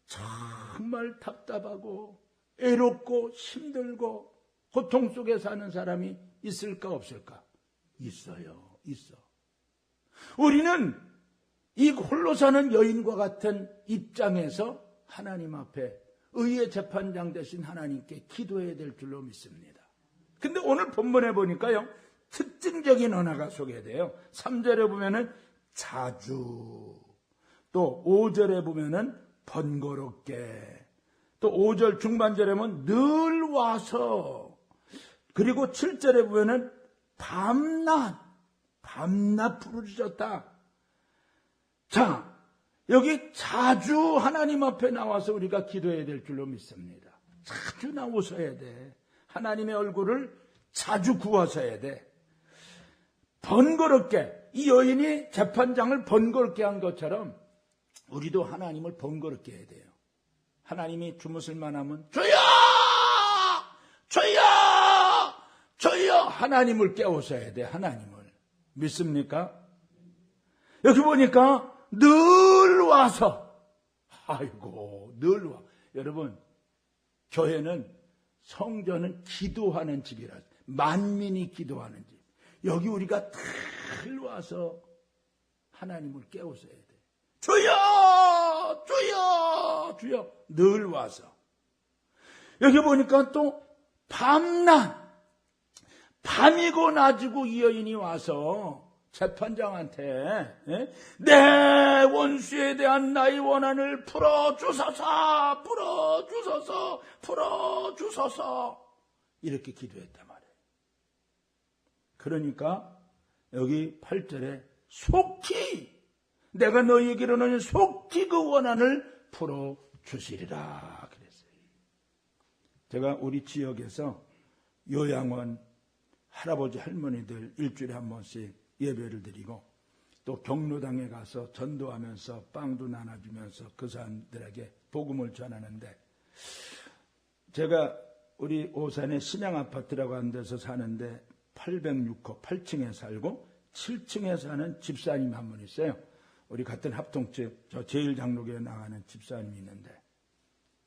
정말 답답하고 애롭고 힘들고 고통 속에 사는 사람이 있을까 없을까? 있어요. 있어. 우리는 이 홀로 사는 여인과 같은 입장에서 하나님 앞에 의의 재판장 되신 하나님께 기도해야 될 줄로 믿습니다. 근데 오늘 본문에 보니까요, 특징적인 언어가 소개돼요. 3절에 보면은 자주, 또 5절에 보면은 번거롭게, 또 5절 중반절에 보면 늘 와서, 그리고 7절에 보면은 밤낮 부르짖었다. 자, 여기 자주 하나님 앞에 나와서 우리가 기도해야 될 줄로 믿습니다. 자주 나오셔야 돼. 하나님의 얼굴을 자주 구하셔야 돼. 번거롭게, 이 여인이 재판장을 번거롭게 한 것처럼 우리도 하나님을 번거롭게 해야 돼요. 하나님이 주무실만 하면 주여! 주여! 주여! 하나님을 깨우셔야 돼. 하나님을. 믿습니까? 여기 보니까 늘 와서, 아이고, 늘 와. 여러분, 교회는, 성전은 기도하는 집이라, 만민이 기도하는 집. 여기 우리가 늘 와서 하나님을 깨우셔야 돼. 주여! 주여! 주여! 늘 와서. 여기 보니까 또 밤낮, 밤이고 낮이고 이 여인이 와서 재판장한테 내 원수에 대한 나의 원한을 풀어주소서, 풀어주소서, 풀어주소서 이렇게 기도했단 말이에요. 그러니까 여기 8절에 속히 내가 너희에게로는 속히 그 원한을 풀어주시리라 그랬어요. 제가 우리 지역에서 요양원 할아버지 할머니들 일주일에 한 번씩 예배를 드리고 또 경로당에 가서 전도하면서 빵도 나눠주면서 그 사람들에게 복음을 전하는데, 제가 우리 오산에 신양아파트라고 하는 데서 사는데 806호 8층에 살고 7층에 사는 집사님 한 분 있어요. 우리 같은 합동집 저 제1장로교회 나가는 집사님이 있는데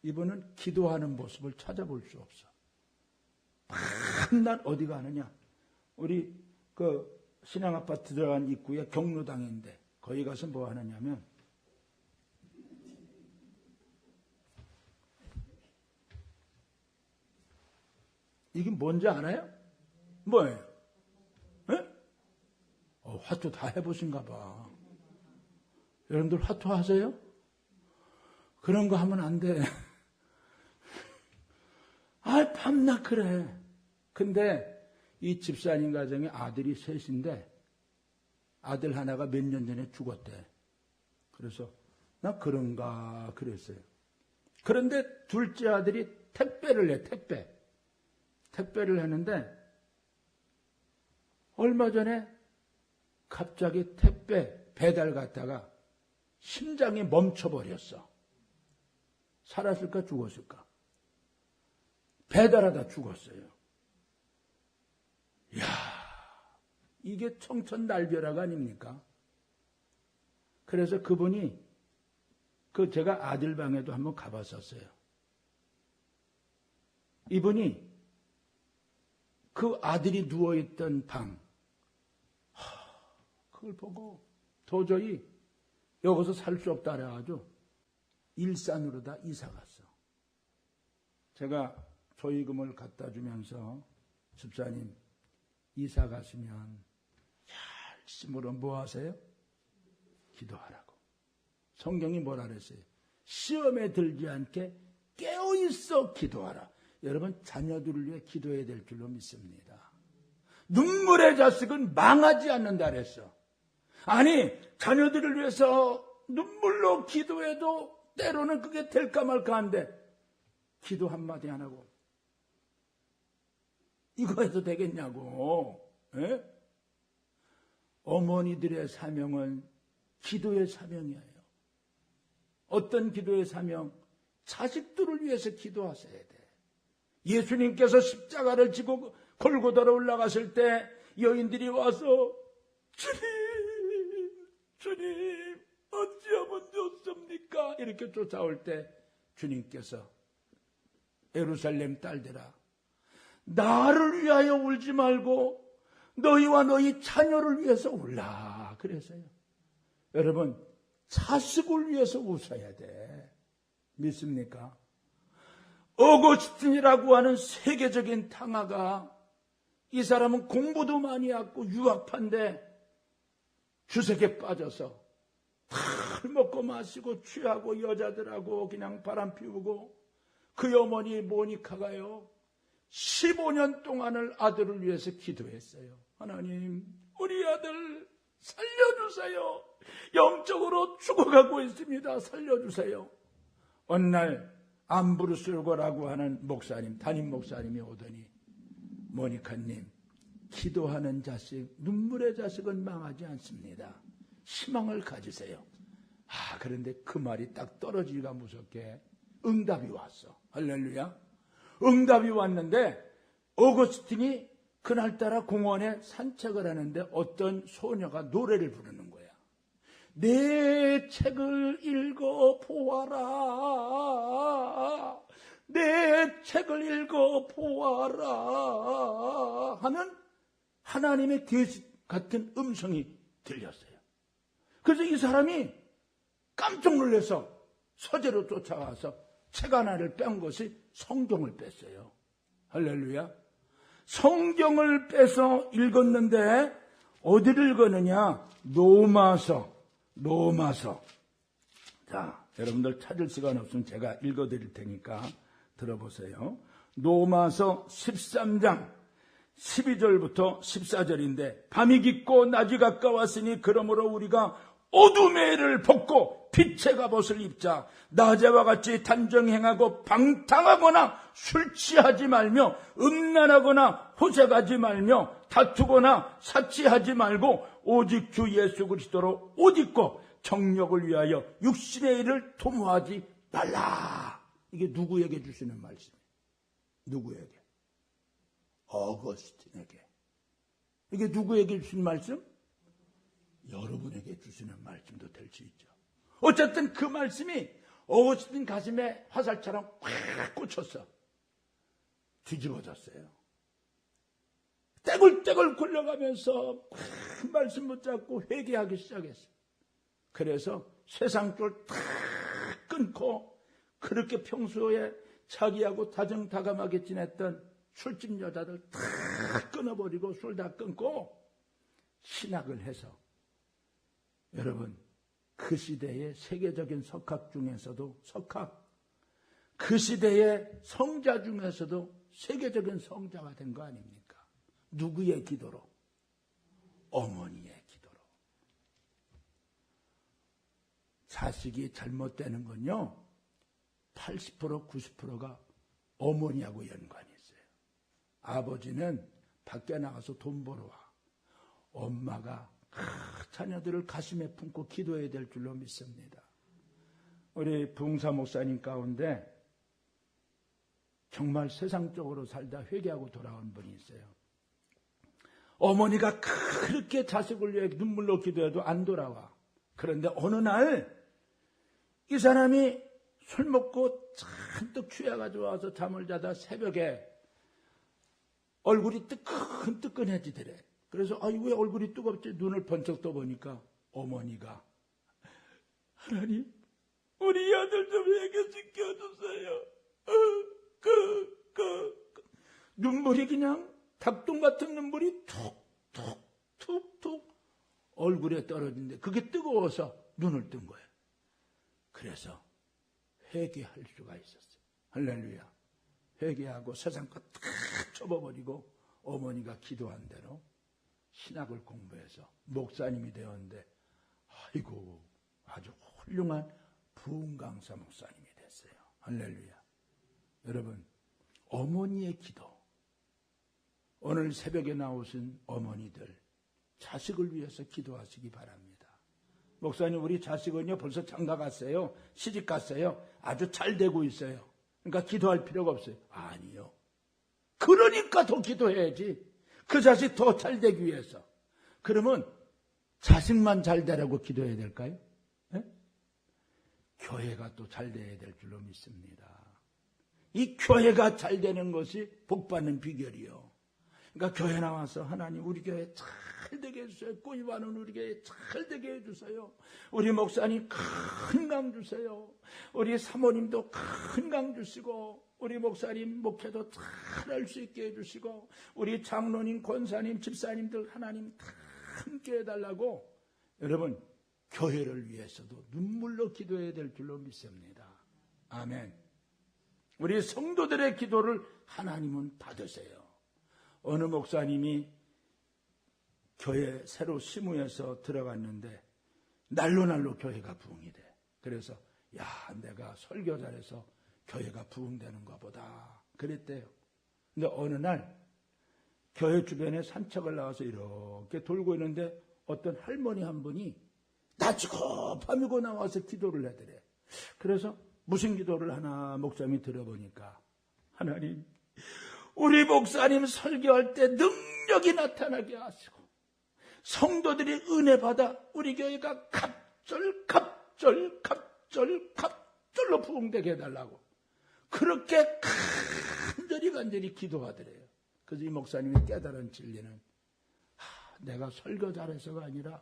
이분은 기도하는 모습을 찾아볼 수 없어. 밤낮 어디 가느냐. 우리 그 신앙아파트 들어간 입구에 경로당인데 거기 가서 뭐 하느냐면 이게 뭔지 알아요? 뭐예요? 에? 화투 다 해보신가 봐. 여러분들 화투 하세요? 그런 거 하면 안 돼. 밤낮 그래. 근데 이 집사님 가정에 아들이 셋인데 아들 하나가 몇 년 전에 죽었대. 그래서 나 그런가 그랬어요. 그런데 둘째 아들이 택배를 해. 택배를 했는데 얼마 전에 갑자기 택배 배달 갔다가 심장이 멈춰버렸어. 살았을까 죽었을까? 배달하다 죽었어요. 이야, 이게 청천날벼락 아닙니까? 그래서 그분이 제가 아들 방에도 한번 가봤었어요. 이분이 그 아들이 누워있던 방, 그걸 보고 도저히 여기서 살 수 없다 그래가지고 일산으로 다 이사 갔어. 제가 조의금을 갖다 주면서 집사님 이사 가시면 열심으로 뭐 하세요? 기도하라고. 성경이 뭐라 그랬어요? 시험에 들지 않게 깨어있어 기도하라. 여러분 자녀들을 위해 기도해야 될 줄로 믿습니다. 눈물의 자식은 망하지 않는다 그랬어. 아니 자녀들을 위해서 눈물로 기도해도 때로는 그게 될까 말까 한데 기도 한마디 안 하고 이거 해도 되겠냐고. 에? 어머니들의 사명은 기도의 사명이에요. 어떤 기도의 사명? 자식들을 위해서 기도하셔야 돼. 예수님께서 십자가를 지고 골고다로 올라가실 때 여인들이 와서 주님 어찌하면 좋습니까? 이렇게 쫓아올 때 주님께서 예루살렘 딸들아 나를 위하여 울지 말고 너희와 너희 자녀를 위해서 울라 그랬어요. 여러분 자식을 위해서 웃어야 돼. 믿습니까? 어거스틴이라고 하는 세계적인 탕화가, 이 사람은 공부도 많이 했고 유학파인데 주색에 빠져서 다 먹고 마시고 취하고 여자들하고 그냥 바람 피우고, 그 어머니 모니카가요 15년 동안을 아들을 위해서 기도했어요. 하나님 우리 아들 살려주세요. 영적으로 죽어가고 있습니다. 살려주세요. 어느 날 암브루스고라고 하는 목사님, 담임 목사님이 오더니, 모니카님, 기도하는 자식, 눈물의 자식은 망하지 않습니다. 희망을 가지세요. 그런데 그 말이 딱 떨어지기가 무섭게 응답이 왔어. 할렐루야. 응답이 왔는데 어거스틴이 그날따라 공원에 산책을 하는데 어떤 소녀가 노래를 부르는 거야. 내 책을 읽어보아라. 내 책을 읽어보아라. 하는 하나님의 계시 같은 음성이 들렸어요. 그래서 이 사람이 깜짝 놀라서 서재로 쫓아가서 책 하나를 뺀 것이 성경을 뺐어요. 할렐루야. 성경을 빼서 읽었는데 어디를 읽었느냐? 로마서. 자, 여러분들 찾을 시간 없으면 제가 읽어드릴 테니까 들어보세요. 로마서 13장 12절부터 14절인데 밤이 깊고 낮이 가까웠으니 그러므로 우리가 어둠의 해를 벗고 빛의 갑옷을 입자. 낮에와 같이 단정행하고 방탕하거나 술 취하지 말며 음란하거나 호색하지 말며 다투거나 사치하지 말고 오직 주 예수 그리스도로 옷 입고 정욕을 위하여 육신의 일을 도모하지 말라. 이게 누구에게 주시는 말씀이에요? 누구에게? 어거스틴에게. 이게 누구에게 주신 말씀? 여러분에게 주시는 말씀도 될 수 있죠. 어쨌든 그 말씀이 어거스틴 가슴에 화살처럼 꽉 꽂혔어. 뒤집어졌어요. 떼굴떼굴 굴러가면서 그 말씀 붙잡고 회개하기 시작했어. 그래서 세상 줄 다 끊고 그렇게 평소에 자기하고 다정다감하게 지냈던 술집 여자들 다 끊어버리고 술 다 끊고 신학을 해서, 여러분 그 시대의 세계적인 석학 중에서도 그 시대의 성자 중에서도 세계적인 성자가 된 거 아닙니까? 누구의 기도로? 어머니의 기도로. 자식이 잘못되는 건요 80% 90%가 어머니하고 연관이 있어요. 아버지는 밖에 나가서 돈 벌어 와. 엄마가 자녀들을 가슴에 품고 기도해야 될 줄로 믿습니다. 우리 부흥사 목사님 가운데 정말 세상적으로 살다 회개하고 돌아온 분이 있어요. 어머니가 그렇게 자식을 위해 눈물로 기도해도 안 돌아와. 그런데 어느 날 이 사람이 술 먹고 잔뜩 취해가지고 와서 잠을 자다 새벽에 얼굴이 뜨끈뜨끈해지더래. 그래서 왜 얼굴이 뜨겁지? 눈을 번쩍 떠보니까 어머니가, 하나님 우리 아들 좀 회개시켜주세요. 눈물이 그냥 닭똥 같은 눈물이 툭툭툭툭 얼굴에 떨어지는데 그게 뜨거워서 눈을 뜬 거예요. 그래서 회개할 수가 있었어요. 할렐루야. 회개하고 세상 것 다 접어버리고 어머니가 기도한 대로 신학을 공부해서 목사님이 되었는데, 아이고 아주 훌륭한 부흥강사 목사님이 됐어요. 할렐루야. 여러분, 어머니의 기도. 오늘 새벽에 나오신 어머니들, 자식을 위해서 기도하시기 바랍니다. 목사님, 우리 자식은요 벌써 장가 갔어요. 시집 갔어요. 아주 잘 되고 있어요. 그러니까 기도할 필요가 없어요. 아니요. 그러니까 더 기도해야지. 그 자식 더 잘 되기 위해서. 그러면 자식만 잘 되라고 기도해야 될까요? 네? 교회가 또 잘 돼야 될 줄로 믿습니다. 이 교회가 잘 되는 것이 복받는 비결이요. 그러니까 교회 나와서 하나님 우리 교회 잘 되게 해주세요. 꾸이바는 우리 교회 잘 되게 해주세요. 우리 목사님 큰 강 주세요. 우리 사모님도 큰 강 주시고, 우리 목사님 목회도 잘 할 수 있게 해주시고, 우리 장로님, 권사님, 집사님들 하나님 다 함께 해달라고, 여러분 교회를 위해서도 눈물로 기도해야 될 줄로 믿습니다. 아멘. 우리 성도들의 기도를 하나님은 받으세요. 어느 목사님이 교회 새로 시무해서 들어갔는데 날로 교회가 부흥이 돼. 그래서 내가 설교 잘해서 교회가 부흥되는가 보다. 그랬대요. 근데 어느 날 교회 주변에 산책을 나가서 이렇게 돌고 있는데 어떤 할머니 한 분이 낮이고 밤이고 나와서 기도를 해드래. 그래서 무슨 기도를 하나 목사님이 들어보니까, 하나님, 우리 목사님 설교할 때 능력이 나타나게 하시고 성도들이 은혜 받아 우리 교회가 갑절로 부흥되게 해달라고 그렇게 간절히 기도하더래요. 그래서 이 목사님이 깨달은 진리는, 내가 설교 잘해서가 아니라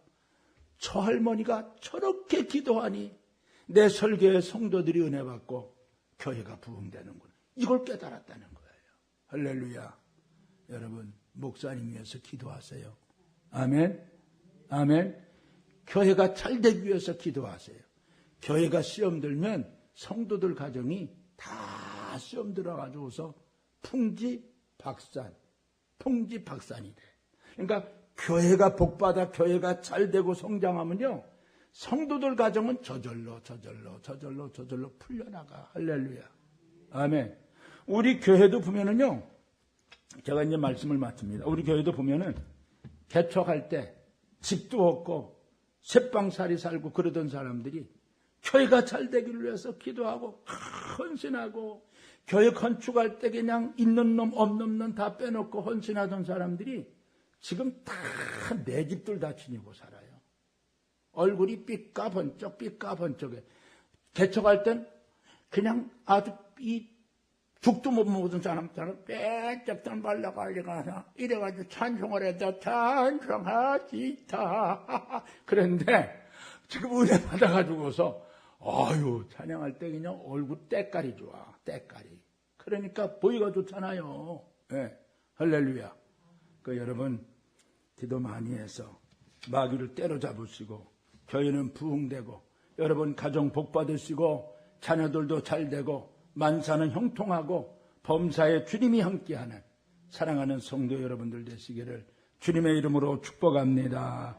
저 할머니가 저렇게 기도하니 내 설교에 성도들이 은혜 받고 교회가 부흥되는구나. 이걸 깨달았다는 거예요. 할렐루야. 여러분, 목사님 위해서 기도하세요. 아멘. 아멘. 교회가 잘 되기 위해서 기도하세요. 교회가 시험 들면 성도들 가정이 다 시험 들어가지고서 풍지박산이 돼. 그러니까 교회가 복받아 교회가 잘 되고 성장하면요, 성도들 가정은 저절로 풀려나가. 할렐루야. 아멘. 우리 교회도 보면은요, 제가 이제 말씀을 마칩니다. 우리 교회도 보면은 개척할 때 집도 없고 셋방살이 살고 그러던 사람들이 교회가 잘 되기를 위해서 기도하고 헌신하고, 교회 건축할 때 그냥 있는 놈 없는 놈 다 빼놓고 헌신하던 사람들이 지금 다 내 집들 다 지니고 살아요. 얼굴이 삐까번쩍해. 개척할 땐 그냥 아주 이 죽도 못 먹었던 사람처럼 빼쩍 발라가지고 이래가지고 찬송을 해도 찬송하지다. 그런데 지금 은혜 받아가지고서 찬양할 때 그냥 얼굴 때깔이 좋아. 때깔이. 그러니까 보기가 좋잖아요. 네. 할렐루야. 여러분, 기도 많이 해서 마귀를 때려잡으시고 교회는 부흥되고 여러분 가정 복받으시고 자녀들도 잘되고 만사는 형통하고 범사에 주님이 함께하는 사랑하는 성도 여러분들 되시기를 주님의 이름으로 축복합니다.